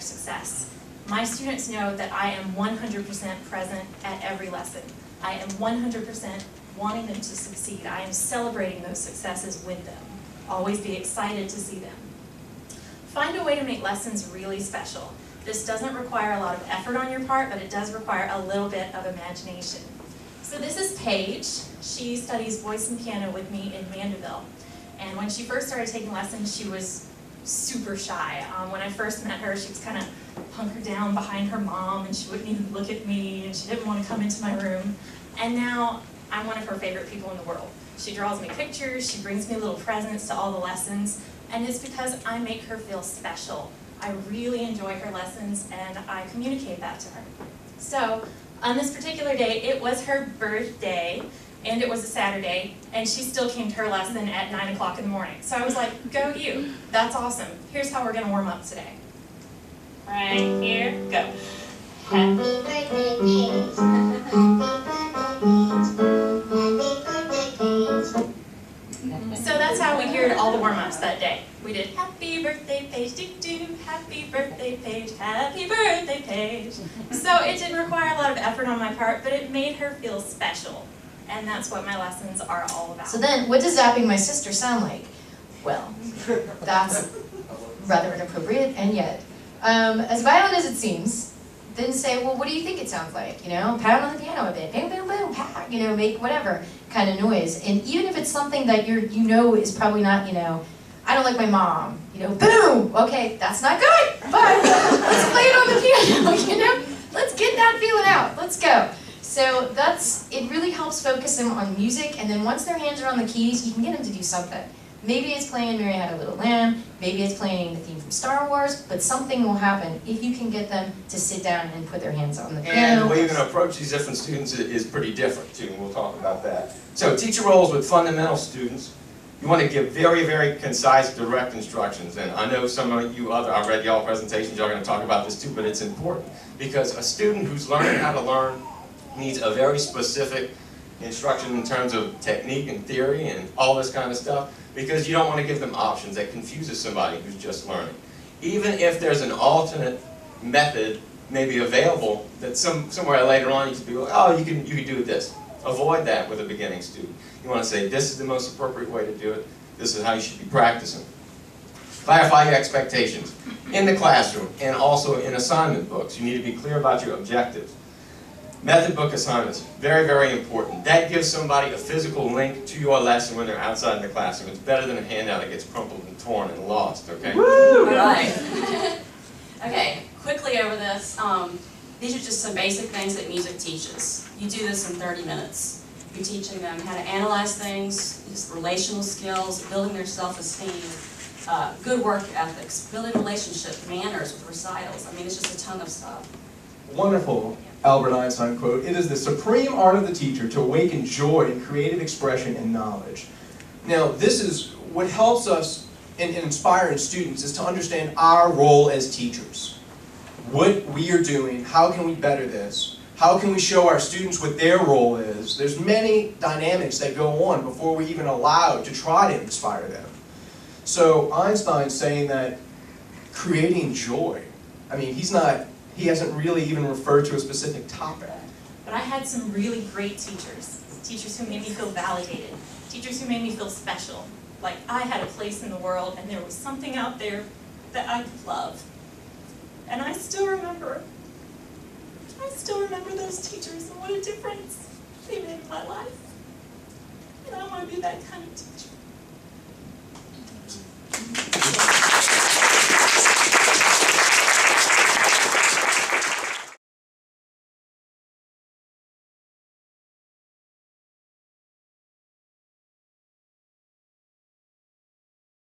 success. My students know that I am 100% present at every lesson. I am 100% wanting them to succeed. I am celebrating those successes with them. Always be excited to see them. Find a way to make lessons really special. This doesn't require a lot of effort on your part, but it does require a little bit of imagination. So this is Paige. She studies voice and piano with me in Mandeville. And when she first started taking lessons, she was super shy. When I first met her, she was kind of hunkered down behind her mom, and she wouldn't even look at me, and she didn't want to come into my room. And now I'm one of her favorite people in the world. She draws me pictures, she brings me little presents to all the lessons, and it's because I make her feel special. I really enjoy her lessons, and I communicate that to her. So, on this particular day, it was her birthday, and it was a Saturday, and she still came to her lesson at 9 o'clock in the morning. So I was like, go you, that's awesome. Here's how we're gonna warm up today. Right here, go. Happy birthday, Paige. So that's how we geared all the warm-ups that day. We did happy birthday Paige, do-do, happy birthday Paige, happy birthday Paige. So it didn't require a lot of effort on my part, but it made her feel special. And that's what my lessons are all about. So then, what does zapping my sister sound like? Well, that's rather inappropriate, and yet, as violent as it seems, then say, well, what do you think it sounds like? You know, pound on the piano a bit, boom, boom, boom, pow, you know, make whatever kind of noise. And even if it's something that you know is probably not, you know, I don't like my mom, you know, boom, okay, that's not good, but let's play it on the piano, you know, let's get that feeling out, let's go. So it really helps focus them on music, and then once their hands are on the keys, you can get them to do something. Maybe it's playing Mary Had a Little Lamb, maybe it's playing the theme from Star Wars, but something will happen if you can get them to sit down and put their hands on the piano. And the way you're going to approach these different students is pretty different too, and we'll talk about that. So teacher roles with fundamental students, you want to give very, very concise, direct instructions. And I know some of you I read y'all presentations, y'all are going to talk about this too, but it's important. Because a student who's learning how to learn needs a very specific instruction in terms of technique and theory and all this kind of stuff, because you don't want to give them options that confuses somebody who's just learning. Even if there's an alternate method maybe available that somewhere later on you can be like, oh, you can do this. Avoid that with a beginning student. You want to say, this is the most appropriate way to do it. This is how you should be practicing. Clarify your expectations in the classroom and also in assignment books. You need to be clear about your objectives. Method book assignments, very, very important. That gives somebody a physical link to your lesson when they're outside in the classroom. It's better than a handout that gets crumpled and torn and lost, okay? Woo! All right. Okay, quickly over this. These are just some basic things that music teaches. You do this in 30 minutes. You're teaching them how to analyze things, just relational skills, building their self-esteem, good work ethics, building relationship, manners with recitals. I mean, it's just a ton of stuff. Wonderful Albert Einstein quote, "It is the supreme art of the teacher to awaken joy in creative expression and knowledge." Now, this is what helps us in inspiring students is to understand our role as teachers. What we are doing, how can we better this? How can we show our students what their role is? There's many dynamics that go on before we're even allowed to try to inspire them. So Einstein's saying that creating joy, I mean, he hasn't really even referred to a specific topic. But I had some really great teachers. Teachers who made me feel validated. Teachers who made me feel special. Like I had a place in the world and there was something out there that I love. And I still remember those teachers and what a difference they made in my life. And I want to be that kind of teacher.